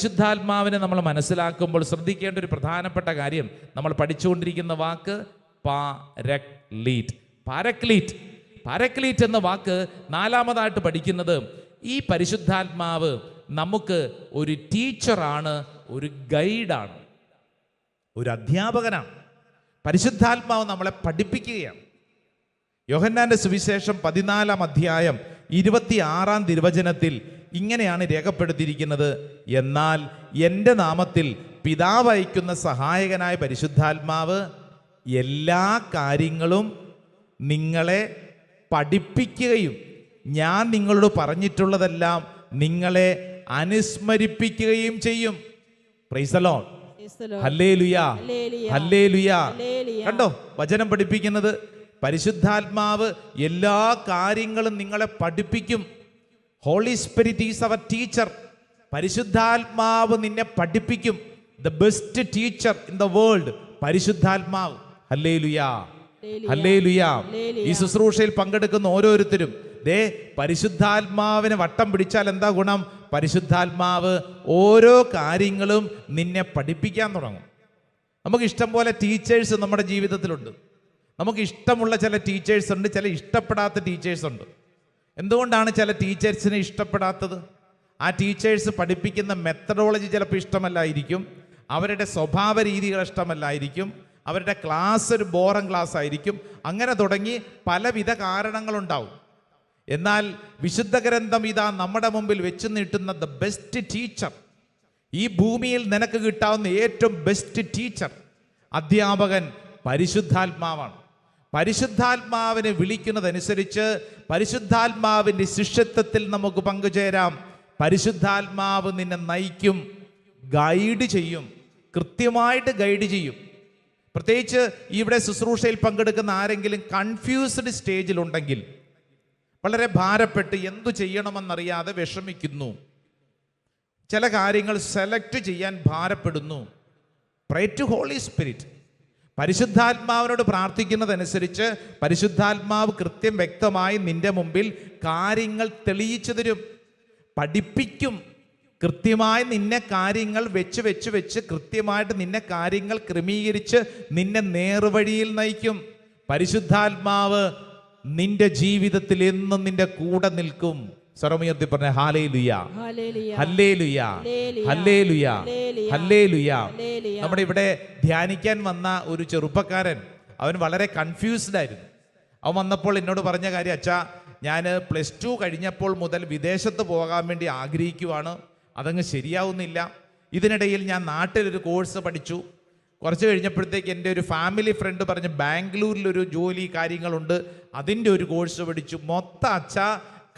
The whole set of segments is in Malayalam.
പരിശുദ്ധാത്മാവിനെ നമ്മൾ മനസ്സിലാക്കുമ്പോൾ ശ്രദ്ധിക്കേണ്ട ഒരു പ്രധാനപ്പെട്ട കാര്യം, നമ്മൾ പഠിച്ചുകൊണ്ടിരിക്കുന്ന വാക്ക് പാരക്ലീറ്റ്. പാരക്ലീറ്റ് പാരക്ലീറ്റ് എന്ന വാക്ക് നാലാമതായിട്ട് പഠിക്കുന്നത്, ഈ പരിശുദ്ധാത്മാവ് നമുക്ക് ഒരു ടീച്ചറാണ്, ഒരു ഗൈഡാണ്, ഒരു അധ്യാപകനാണ്. പരിശുദ്ധാത്മാവ് നമ്മളെ പഠിപ്പിക്കുകയാണ്. യോഹന്നാന്റെ സുവിശേഷം 14-ാം അധ്യായം 26-ാം തിരുവചനത്തിൽ ഇങ്ങനെയാണ് രേഖപ്പെടുത്തിയിരിക്കുന്നത്: എന്നാൽ എൻ്റെ നാമത്തിൽ പിതാവ് അയക്കുന്ന സഹായകനായ പരിശുദ്ധാത്മാവ് എല്ലാ കാര്യങ്ങളും നിങ്ങളെ പഠിപ്പിക്കുകയും ഞാൻ നിങ്ങളോട് പറഞ്ഞിട്ടുള്ളതെല്ലാം നിങ്ങളെ അനുസ്മരിപ്പിക്കുകയും ചെയ്യും. Praise the lord. Hallelujah, hallelujah. കണ്ടോ, വചനം പഠിപ്പിക്കുന്നത് പരിശുദ്ധാത്മാവ് എല്ലാ കാര്യങ്ങളും നിങ്ങളെ പഠിപ്പിക്കും. Holy spirit is our teacher. പരിശുദ്ധാത്മാവ് നിന്നെ പഠിപ്പിക്കും. The best teacher in the world, പരിശുദ്ധാത്മാവ്. Hallelujah, hallelujah. ഈ ശുശ്രൂഷയിൽ പങ്കെടുക്കുന്ന ഓരോരുത്തരും പരിശുദ്ധാത്മാവിനെ വട്ടം പിടിച്ചാൽ എന്താ ഗുണം? പരിശുദ്ധാത്മാവ് ഓരോ കാര്യങ്ങളും നിന്നെ പഠിപ്പിക്കാൻ തുടങ്ങും. നമുക്ക് ഇഷ്ടം പോലെ ടീച്ചേഴ്സ് നമ്മുടെ ജീവിതത്തിലുണ്ട്. നമുക്ക് ഇഷ്ടമുള്ള ചില ടീച്ചേഴ്സ് ഉണ്ട്, ചില ഇഷ്ടപ്പെടാത്ത ടീച്ചേഴ്സ് ഉണ്ട്. എന്തുകൊണ്ടാണ് ചില ടീച്ചേഴ്സിനെ ഇഷ്ടപ്പെടാത്തത്? ആ ടീച്ചേഴ്സ് പഠിപ്പിക്കുന്ന മെത്തഡോളജി ചിലപ്പോൾ ഇഷ്ടമല്ലായിരിക്കും, അവരുടെ സ്വഭാവ രീതികൾ ഇഷ്ടമല്ലായിരിക്കും, അവരുടെ ക്ലാസ് ഒരു ബോറൻ ക്ലാസ് ആയിരിക്കും. അങ്ങനെ തുടങ്ങി പലവിധ കാരണങ്ങളുണ്ടാവും. എന്നാൽ വിശുദ്ധ ഗ്രന്ഥം ഇതാ നമ്മുടെ മുമ്പിൽ വെച്ച് നീട്ടുന്ന ദ ബെസ്റ്റ് ടീച്ചർ, ഈ ഭൂമിയിൽ നിനക്ക് കിട്ടാവുന്ന ഏറ്റവും ബെസ്റ്റ് ടീച്ചർ, അധ്യാപകൻ പരിശുദ്ധാത്മാവാണ്. പരിശുദ്ധാത്മാവിനെ വിളിക്കുന്നതനുസരിച്ച് പരിശുദ്ധാത്മാവിൻ്റെ ശിഷ്യത്വത്തിൽ നമുക്ക് പങ്കുചേരാം. പരിശുദ്ധാത്മാവ് നിന്നെ നയിക്കും, ഗൈഡ് ചെയ്യും, കൃത്യമായിട്ട് ഗൈഡ് ചെയ്യും. പ്രത്യേകിച്ച് ഇവിടെ ശുശ്രൂഷയിൽ പങ്കെടുക്കുന്ന ആരെങ്കിലും കൺഫ്യൂസ്ഡ് സ്റ്റേജിലുണ്ടെങ്കിൽ, വളരെ ഭാരപ്പെട്ട് എന്തു ചെയ്യണമെന്നറിയാതെ വിഷമിക്കുന്നു, ചില കാര്യങ്ങൾ സെലക്ട് ചെയ്യാൻ ഭാരപ്പെടുന്നു, പ്രേ ടു ഹോളി സ്പിരിറ്റ്. പരിശുദ്ധാത്മാവിനോട് പ്രാർത്ഥിക്കുന്നതനുസരിച്ച് പരിശുദ്ധാത്മാവ് കൃത്യം വ്യക്തമായി നിന്റെ മുമ്പിൽ കാര്യങ്ങൾ തെളിയിച്ചു തരും, പഠിപ്പിക്കും. കൃത്യമായി നിന്നെ കാര്യങ്ങൾ വെച്ച് കൃത്യമായിട്ട് നിന്നെ കാര്യങ്ങൾ ക്രമീകരിച്ച് നിന്നെ നേർവഴിയിൽ നയിക്കും. പരിശുദ്ധാത്മാവ് നിന്റെ ജീവിതത്തിൽ എന്നും നിന്റെ കൂടെ നിൽക്കും. സ്വരമുയർത്തി പറഞ്ഞ ഹല്ലേലൂയ, ഹല്ലേലൂയ, ഹല്ലേലൂയ, ഹല്ലേലൂയ. നമ്മുടെ ഇവിടെ ധ്യാനിക്കാൻ വന്ന ഒരു ചെറുപ്പക്കാരൻ, അവൻ വളരെ കൺഫ്യൂസ്ഡ് ആയിരുന്നു. അവൻ വന്നപ്പോൾ എന്നോട് പറഞ്ഞ കാര്യം, അച്ഛാ, ഞാൻ +2 കഴിഞ്ഞപ്പോൾ മുതൽ വിദേശത്ത് പോകാൻ വേണ്ടി ആഗ്രഹിക്കുവാണ്, അതങ്ങ് ശരിയാവുന്നില്ല. ഇതിനിടയിൽ ഞാൻ നാട്ടിലൊരു കോഴ്സ് പഠിച്ചു. കുറച്ച് കഴിഞ്ഞപ്പോഴത്തേക്ക് എൻ്റെ ഒരു ഫാമിലി ഫ്രണ്ട് പറഞ്ഞ് ബാംഗ്ലൂരിലൊരു ജോലി കാര്യങ്ങളുണ്ട്, അതിൻ്റെ ഒരു കോഴ്സ് പഠിച്ചു. മൊത്തം അച്ഛാ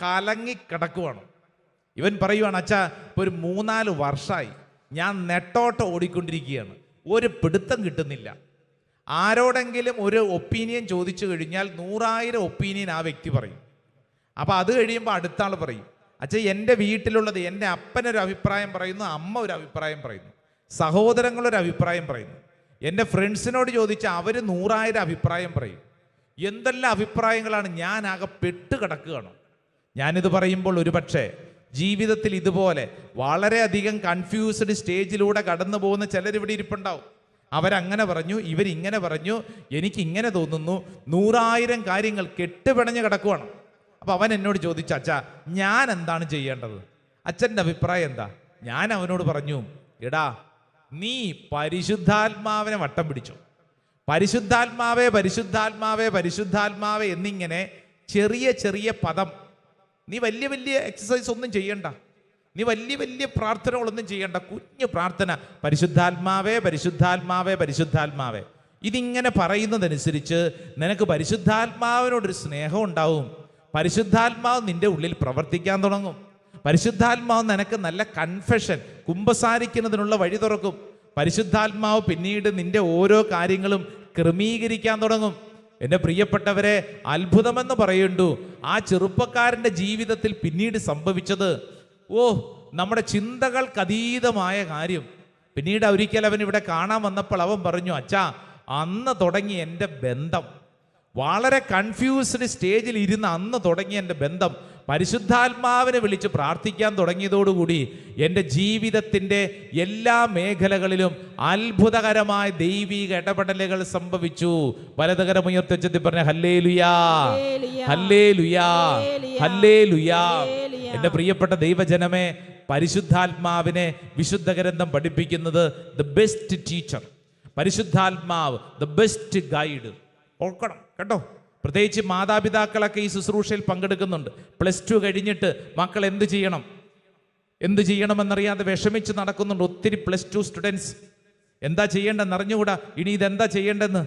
കലങ്ങിക്കിടക്കുവാണ്. ഇവൻ പറയുവാണ്, അച്ഛാ, ഇപ്പോൾ ഒരു 3-4 വർഷമായി ഞാൻ നെട്ടോട്ടം ഓടിക്കൊണ്ടിരിക്കുകയാണ്, ഒരു പിടുത്തം കിട്ടുന്നില്ല. ആരോടെങ്കിലും ഒരു ഒപ്പീനിയൻ ചോദിച്ചു കഴിഞ്ഞാൽ 100,000 ഒപ്പീനിയൻ ആ വ്യക്തി പറയും. അപ്പോൾ അത് കഴിയുമ്പോൾ അടുത്ത ആൾ പറയും, അച്ഛാ, എൻ്റെ വീട്ടിലുള്ളത് എൻ്റെ അപ്പനൊരു അഭിപ്രായം പറയുന്നു, അമ്മ ഒരു അഭിപ്രായം പറയുന്നു, സഹോദരങ്ങളൊരു അഭിപ്രായം പറയുന്നു, എൻ്റെ ഫ്രണ്ട്സിനോട് ചോദിച്ചാൽ അവർ 100,000 അഭിപ്രായം പറയും. എന്തെല്ലാം അഭിപ്രായങ്ങളാണ്, ഞാൻ ആകെ പെട്ട് കിടക്കുകയാണ്. ഞാനിത് പറയുമ്പോൾ ഒരുപക്ഷെ ജീവിതത്തിൽ ഇതുപോലെ വളരെയധികം കൺഫ്യൂസ്ഡ് സ്റ്റേജിലൂടെ കടന്നു പോകുന്ന ചിലരിവിടെ ഇരിപ്പുണ്ടാവും. അവരങ്ങനെ പറഞ്ഞു, ഇവരിങ്ങനെ പറഞ്ഞു, എനിക്കിങ്ങനെ തോന്നുന്നു, 100,000 കാര്യങ്ങൾ കെട്ടുപിണഞ്ഞ് കിടക്കുവാണ്. അപ്പോൾ അവൻ എന്നോട് ചോദിച്ചു, അച്ഛാ, ഞാൻ എന്താണ് ചെയ്യേണ്ടത്? അച്ഛൻ്റെ അഭിപ്രായം എന്താ? ഞാൻ അവനോട് പറഞ്ഞു, എടാ, നീ പരിശുദ്ധാത്മാവിനെ വട്ടം പിടിച്ചു. പരിശുദ്ധാത്മാവേ, പരിശുദ്ധാത്മാവേ, പരിശുദ്ധാത്മാവേ എന്നിങ്ങനെ ചെറിയ ചെറിയ പദം. നീ വലിയ വലിയ എക്സസൈസ് ഒന്നും ചെയ്യണ്ട, നീ വലിയ വലിയ പ്രാർത്ഥനകളൊന്നും ചെയ്യണ്ട, കുഞ്ഞു പ്രാർത്ഥന, പരിശുദ്ധാത്മാവേ, പരിശുദ്ധാത്മാവേ, പരിശുദ്ധാത്മാവേ. ഇതിങ്ങനെ പറയുന്നതനുസരിച്ച് നിനക്ക് പരിശുദ്ധാത്മാവിനോടൊരു സ്നേഹം ഉണ്ടാവും. പരിശുദ്ധാത്മാവ് നിന്റെ ഉള്ളിൽ പ്രവർത്തിക്കാൻ തുടങ്ങും. പരിശുദ്ധാത്മാവ് നിനക്ക് നല്ല കൺഫെഷൻ, കുമ്പസാരിക്കുന്നതിനുള്ള വഴി തുറക്കും. പരിശുദ്ധാത്മാവ് പിന്നീട് നിന്റെ ഓരോ കാര്യങ്ങളും ക്രമീകരിക്കാൻ തുടങ്ങും. എൻ്റെ പ്രിയപ്പെട്ടവരെ, അത്ഭുതമെന്ന് പറയുന്നു ആ ചെറുപ്പക്കാരൻ്റെ ജീവിതത്തിൽ പിന്നീട് സംഭവിച്ചത്. നമ്മുടെ ചിന്തകൾക്കതീതമായ കാര്യം. പിന്നീട് ഒരിക്കൽ അവൻ ഇവിടെ കാണാൻ വന്നപ്പോൾ അവൻ പറഞ്ഞു, അച്ഛാ, അന്ന് തുടങ്ങി എൻ്റെ ബന്ധം, വളരെ കൺഫ്യൂസ്ഡ് സ്റ്റേജിൽ ഇരുന്ന് അന്ന് തുടങ്ങിയ എൻ്റെ ബന്ധം പരിശുദ്ധാത്മാവിനെ വിളിച്ച് പ്രാർത്ഥിക്കാൻ തുടങ്ങിയതോടുകൂടി എൻ്റെ ജീവിതത്തിൻ്റെ എല്ലാ മേഖലകളിലും അത്ഭുതകരമായ ദൈവിക ഇടപെടലുകൾ സംഭവിച്ചു. വലതുകരമുയർത്തി പറഞ്ഞ ഹല്ലേലൂയാ, ഹല്ലേലൂയാ, ഹല്ലേലൂയാ. എൻ്റെ പ്രിയപ്പെട്ട ദൈവജനമേ, പരിശുദ്ധാത്മാവിനെ വിശുദ്ധ ഗ്രന്ഥം പഠിപ്പിക്കുന്നത് ദ ബെസ്റ്റ് ടീച്ചർ, പരിശുദ്ധാത്മാവ് ദ ബെസ്റ്റ് ഗൈഡ്. ഓർക്കണം കേട്ടോ. പ്രത്യേകിച്ച് മാതാപിതാക്കളൊക്കെ ഈ ശുശ്രൂഷയിൽ പങ്കെടുക്കുന്നുണ്ട്. +2 കഴിഞ്ഞിട്ട് മക്കൾ എന്ത് ചെയ്യണമെന്നറിയാതെ വിഷമിച്ച് നടക്കുന്നുണ്ട് ഒത്തിരി +2 സ്റ്റുഡൻസ്. എന്താ ചെയ്യേണ്ടെന്ന് അറിഞ്ഞുകൂടാ. ഇനി ഇതെന്താ ചെയ്യേണ്ടെന്ന്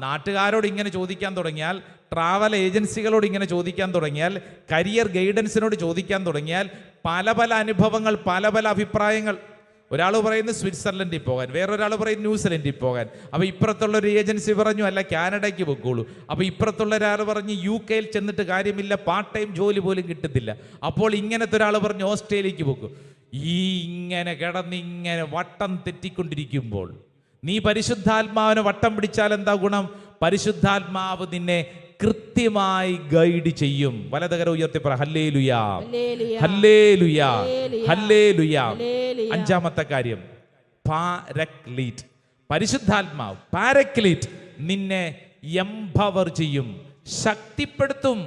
നാട്ടുകാരോട് ഇങ്ങനെ ചോദിക്കാൻ തുടങ്ങിയാൽ, ട്രാവൽ ഏജൻസികളോട് ഇങ്ങനെ ചോദിക്കാൻ തുടങ്ങിയാൽ, കരിയർ ഗൈഡൻസിനോട് ചോദിക്കാൻ തുടങ്ങിയാൽ പല പല അനുഭവങ്ങൾ, പല പല അഭിപ്രായങ്ങൾ. ഒരാൾ പറയുന്നത് സ്വിറ്റ്സർലൻഡിൽ പോകാൻ, വേറൊരാൾ പറയും ന്യൂസിലൻഡിൽ പോകാൻ. അപ്പോൾ ഇപ്പുറത്തുള്ള ഒരു ഏജൻസി പറഞ്ഞു അല്ല കാനഡയ്ക്ക് പൊക്കോളൂ. അപ്പോൾ ഇപ്പുറത്തുള്ള ഒരാൾ പറഞ്ഞ് UK ചെന്നിട്ട് കാര്യമില്ല, പാർട്ട് ടൈം ജോലി പോലും കിട്ടത്തില്ല. അപ്പോൾ ഇങ്ങനത്തെ ഒരാൾ പറഞ്ഞു ഓസ്ട്രേലിയക്ക് പോക്കൂ. ഇങ്ങനെ കിടന്നിങ്ങനെ വട്ടം തെറ്റിക്കൊണ്ടിരിക്കുമ്പോൾ നീ പരിശുദ്ധാത്മാവിനെ വട്ടം പിടിച്ചാൽ എന്താ ഗുണം? പരിശുദ്ധാത്മാവ് നിന്നെ കൃത്യമായി ഗൈഡ് ചെയ്യും. വലതുകരം ഉയർത്തി പറ ഹല്ലേലൂയാ, ഹല്ലേലൂയാ, ഹല്ലേലൂയാ. അഞ്ചാമത്തെ കാര്യം പാരക്ലീറ്റ്. പരിശുദ്ധാത്മാവ് പാരക്ലീറ്റ് നിന്നെ എംപവർ ചെയ്യും, ശക്തിപ്പെടുത്തും.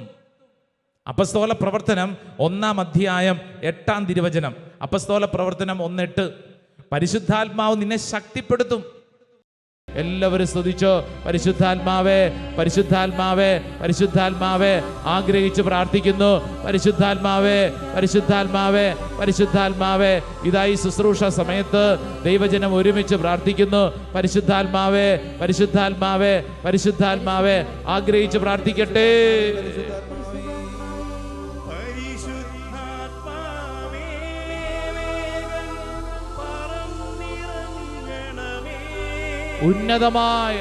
അപ്പസ്തോല പ്രവർത്തനം 1-ാം അധ്യായം 8-ാം തിരുവചനം. അപ്പസ്തോല പ്രവർത്തനം 1:8. പരിശുദ്ധാത്മാവ് നിന്നെ ശക്തിപ്പെടുത്തും. എല്ലാവരും സ്തുതിച്ചോ. പരിശുദ്ധാത്മാവേ, പരിശുദ്ധാത്മാവേ, പരിശുദ്ധാത്മാവേ. ആഗ്രഹിച്ച് പ്രാർത്ഥിക്കുന്നു. പരിശുദ്ധാത്മാവേ, പരിശുദ്ധാത്മാവേ, പരിശുദ്ധാത്മാവേ. ഇതായി ശുശ്രൂഷ സമയത്ത് ദൈവജനം ഒരുമിച്ച് പ്രാർത്ഥിക്കുന്നു. പരിശുദ്ധാത്മാവേ, പരിശുദ്ധാത്മാവേ, പരിശുദ്ധാത്മാവേ. ആഗ്രഹിച്ച് പ്രാർത്ഥിക്കട്ടെ. ഉന്നതമായ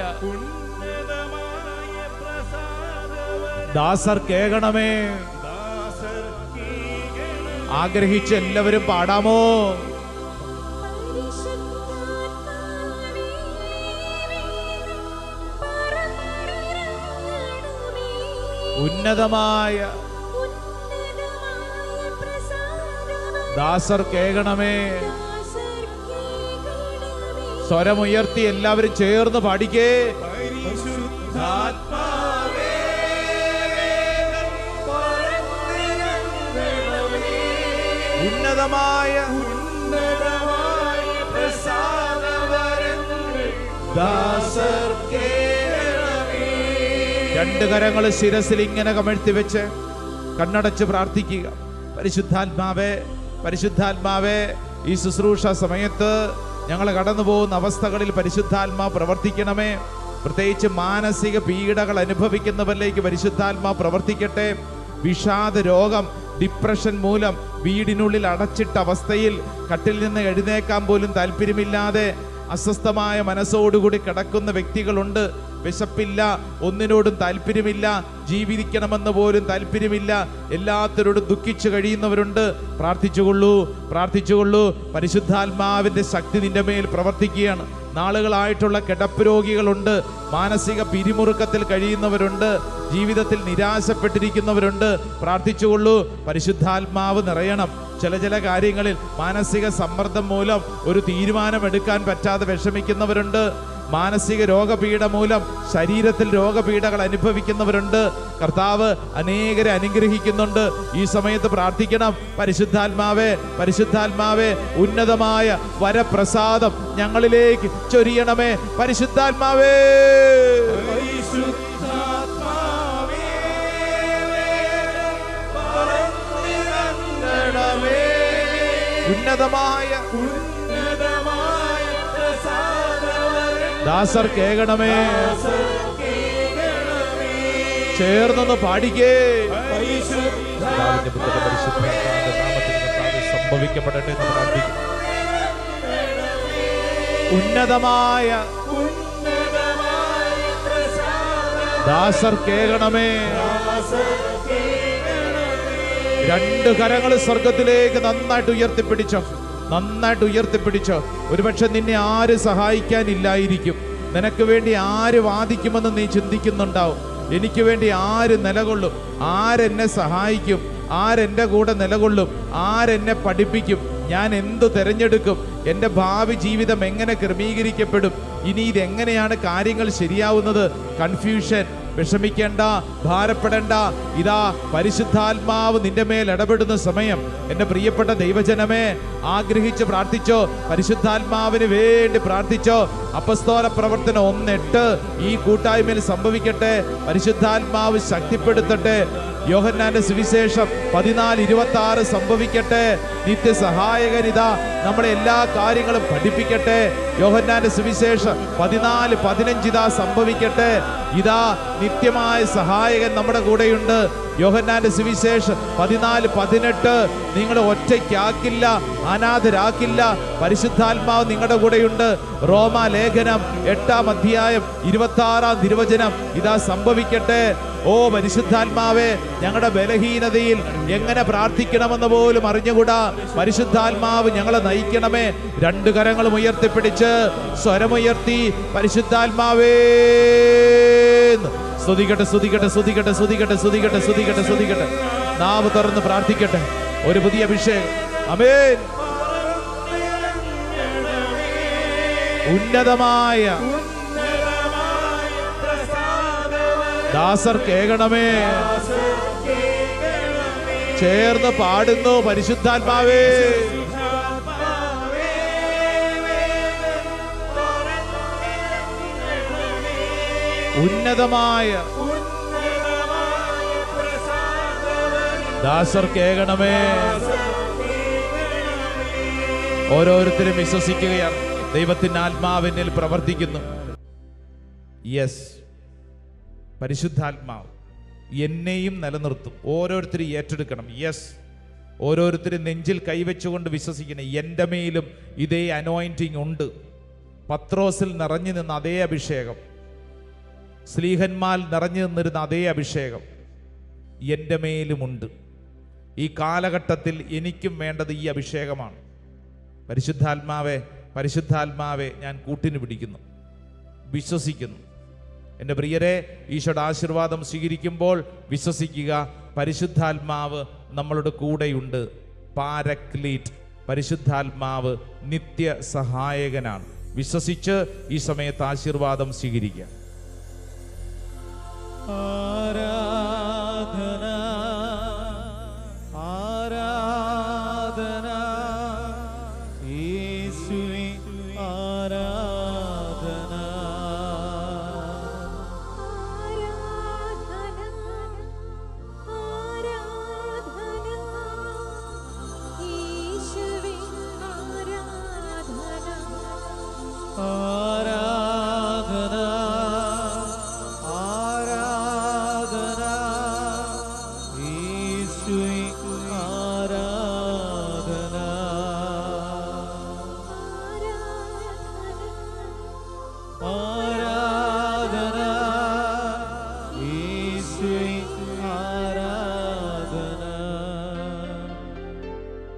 ദാസർ കേൾക്കണമേ. ആഗ്രഹിച്ച് എല്ലാവരും പാടാമോ? ഉന്നതമായ ദാസർ കേൾക്കണമേ. സ്വരമുയർത്തി എല്ലാവരും ചേർന്ന് പാടിക്കേ. ഉന്നതമായ രണ്ട് കരങ്ങൾ ശിരസിൽ ഇങ്ങനെ കമഴ്ത്തി വെച്ച് കണ്ണടച്ച് പ്രാർത്ഥിക്കുക. പരിശുദ്ധാത്മാവേ, പരിശുദ്ധാത്മാവേ, ഈ ശുശ്രൂഷ സമയത്ത് ഞങ്ങൾ കടന്നു പോകുന്ന അവസ്ഥകളിൽ പരിശുദ്ധാത്മാ പ്രവർത്തിക്കണമേ. പ്രത്യേകിച്ച് മാനസിക പീഡകൾ അനുഭവിക്കുന്നവരിലേക്ക് പരിശുദ്ധാത്മാ പ്രവർത്തിക്കട്ടെ. വിഷാദ രോഗം, ഡിപ്രഷൻ മൂലം വീടിനുള്ളിൽ അടച്ചിട്ട അവസ്ഥയിൽ കട്ടിൽ നിന്ന് എഴുന്നേക്കാൻ പോലും താല്പര്യമില്ലാതെ അസ്വസ്ഥമായ മനസ്സോടുകൂടി കിടക്കുന്ന വ്യക്തികളുണ്ട്. വിശപ്പില്ല, ഒന്നിനോടും താല്പര്യമില്ല, ജീവിക്കണമെന്ന് പോലും താല്പര്യമില്ല, എല്ലാത്തരോടും ദുഃഖിച്ചു കഴിയുന്നവരുണ്ട്. പ്രാർത്ഥിച്ചുകൊള്ളൂ, പ്രാർത്ഥിച്ചുകൊള്ളൂ. പരിശുദ്ധാത്മാവിൻ്റെ ശക്തി നിന്റെ മേൽ പ്രവർത്തിക്കുകയാണ്. നാളുകളായിട്ടുള്ള കിടപ്പ് രോഗികളുണ്ട്, മാനസിക പിരിമുറുക്കത്തിൽ കഴിയുന്നവരുണ്ട്, ജീവിതത്തിൽ നിരാശപ്പെട്ടിരിക്കുന്നവരുണ്ട്. പ്രാർത്ഥിച്ചുകൊള്ളൂ. പരിശുദ്ധാത്മാവ് നിറയണം. ചില കാര്യങ്ങളിൽ മാനസിക സമ്മർദ്ദം മൂലം ഒരു തീരുമാനമെടുക്കാൻ പറ്റാതെ വിഷമിക്കുന്നവരുണ്ട്. മാനസിക രോഗപീഠ മൂലം ശരീരത്തിൽ രോഗപീഠകൾ അനുഭവിക്കുന്നവരുണ്ട്. കർത്താവ് അനേകരെ അനുഗ്രഹിക്കുന്നുണ്ട്. ഈ സമയത്ത് പ്രാർത്ഥിക്കണം. പരിശുദ്ധാത്മാവേ, പരിശുദ്ധാത്മാവേ, ഉന്നതമായ വരപ്രസാദം ഞങ്ങളിലേക്ക് ചൊരിയണമേ. പരിശുദ്ധാത്മാവേ, ഉന്നതമായ ദാസർ കേൾക്കണമേ. ചേർന്നൊന്ന് പാടിക്കേ. സംഭവിക്കപ്പെടട്ടെ എന്ന് പ്രാർത്ഥിക്കും. ഉന്നതമായ ദാസർ കേൾക്കണമേ. രണ്ട് കരങ്ങൾ സ്വർഗത്തിലേക്ക് നന്നായിട്ട് ഉയർത്തിപ്പിടിച്ചോ, നന്നായിട്ട് ഉയർത്തിപ്പിടിച്ചോ. ഒരുപക്ഷെ നിന്നെ ആര് സഹായിക്കാനില്ലായിരിക്കും, നിനക്ക് വേണ്ടി ആര് വാദിക്കുമെന്ന് നീ ചിന്തിക്കുന്നുണ്ടാവും. എനിക്ക് വേണ്ടി ആര് നിലകൊള്ളും, ആരെന്നെ സഹായിക്കും, ആരെൻ്റെ കൂടെ നിലകൊള്ളും? ആരെന്നെ പഠിപ്പിക്കും? ഞാൻ എന്തു തിരഞ്ഞെടുക്കും? എൻ്റെ ഭാവി ജീവിതം എങ്ങനെ ക്രമീകരിക്കപ്പെടും? ഇനി ഇതെങ്ങനെയാണ് കാര്യങ്ങൾ ശരിയാവുന്നത്? കൺഫ്യൂഷൻ. വിഷമിക്കേണ്ട, ഭാരപ്പെടേണ്ട. ഇതാ പരിശുദ്ധാത്മാവ് നിന്റെ മേൽ ഇടപെടുന്ന സമയം. എൻ്റെ പ്രിയപ്പെട്ട ദൈവജനമേ, ആഗ്രഹിച്ച് പ്രാർത്ഥിച്ചോ, പരിശുദ്ധാത്മാവിന് വേണ്ടി പ്രാർത്ഥിച്ചോ. അപ്പസ്തോല പ്രവർത്തനം 1:8 ഈ കൂട്ടായ്മയിൽ സംഭവിക്കട്ടെ. പരിശുദ്ധാത്മാവ് ശക്തിപ്പെടുത്തട്ടെ. യോഹന്നാന്റെ സുവിശേഷം 14:26 സംഭവിക്കട്ടെ. നിത്യസഹായകനിതാ നമ്മളെ എല്ലാ കാര്യങ്ങളും പഠിപ്പിക്കട്ടെ. യോഹന്നാന്റെ സുവിശേഷം 14:15 ഇതാ സംഭവിക്കട്ടെ. ഇതാ നിത്യമായ സഹായകൻ നമ്മുടെ കൂടെയുണ്ട്. യോഹന്നാന്റെ സുവിശേഷം 14:18 നിങ്ങളെ ഒറ്റയ്ക്കാക്കില്ല, അനാഥരാക്കില്ല. പരിശുദ്ധാത്മാവ് നിങ്ങളുടെ കൂടെയുണ്ട്. റോമാ ലേഖനം 8-ാം അധ്യായം 26-ാം തിരുവചനം ഇതാ സംഭവിക്കട്ടെ. ഓ പരിശുദ്ധാത്മാവേ, ഞങ്ങളുടെ ബലഹീനതയിൽ എങ്ങനെ പ്രാർത്ഥിക്കണമെന്ന് പോലും അറിഞ്ഞുകൂടാ. പരിശുദ്ധാത്മാവ് ഞങ്ങളെ നയിക്കണമേ. 2 കരങ്ങളും ഉയർത്തിപ്പിടിച്ച് സ്വരമുയർത്തി പരിശുദ്ധാത്മാവേ സ്തുതിക്കട്ടെ, സ്തുതിക്കട്ടെ, സ്തുതിക്കട്ടെ, സ്തുതിക്കട്ടെ, സ്തുതിക്കട്ടെ, സ്തുതിക്കട്ടെ, സ്തുതിക്കട്ടെ. നാവ് തുറന്ന് പ്രാർത്ഥിക്കട്ടെ. ഒരു പുതിയ അഭിഷേകം. ആമേൻ. ഉന്നതമായ ദാസർ കേൾക്കണമേ. ചേർന്ന് പാടുന്നു പരിശുദ്ധാത്മാവേ. ഉന്നതമായ ദാസർ കേൾക്കണമേ. ഓരോരുത്തരും വിശ്വസിക്കുകയാണ്. ദൈവത്തിന്റെ ആത്മാവിനിൽ പ്രവർത്തിക്കുന്നു. യെസ്, പരിശുദ്ധാത്മാവ് എന്നെയും നിലനിർത്തും. ഓരോരുത്തരും ഏറ്റെടുക്കണം. യെസ്, ഓരോരുത്തരും നെഞ്ചിൽ കൈവച്ചുകൊണ്ട് വിശ്വസിക്കണം. എൻ്റെ മേലും ഇതേ അനോയിന്റിങ് ഉണ്ട്. പത്രോസിൽ നിറഞ്ഞു നിന്ന അതേ അഭിഷേകം, സ്ലീഹന്മാർ നിറഞ്ഞു നിന്നിരുന്ന അതേ അഭിഷേകം എൻ്റെ മേലുമുണ്ട്. ഈ കാലഘട്ടത്തിൽ എനിക്കും വേണ്ടത് ഈ അഭിഷേകമാണ്. പരിശുദ്ധാത്മാവെ, പരിശുദ്ധാത്മാവെ ഞാൻ കൂട്ടിന് പിടിക്കുന്നു, വിശ്വസിക്കുന്നു. എൻ്റെ പ്രിയരെ, ഈശോയുടെ ആശീർവാദം സ്വീകരിക്കുമ്പോൾ വിശ്വസിക്കുക, പരിശുദ്ധാത്മാവ് നമ്മളുടെ കൂടെയുണ്ട്. പാരക്ലീറ്റ്, പരിശുദ്ധാത്മാവ് നിത്യ സഹായകനാണ്. വിശ്വസിച്ച് ഈ സമയത്ത് ആശീർവാദം സ്വീകരിക്കുക.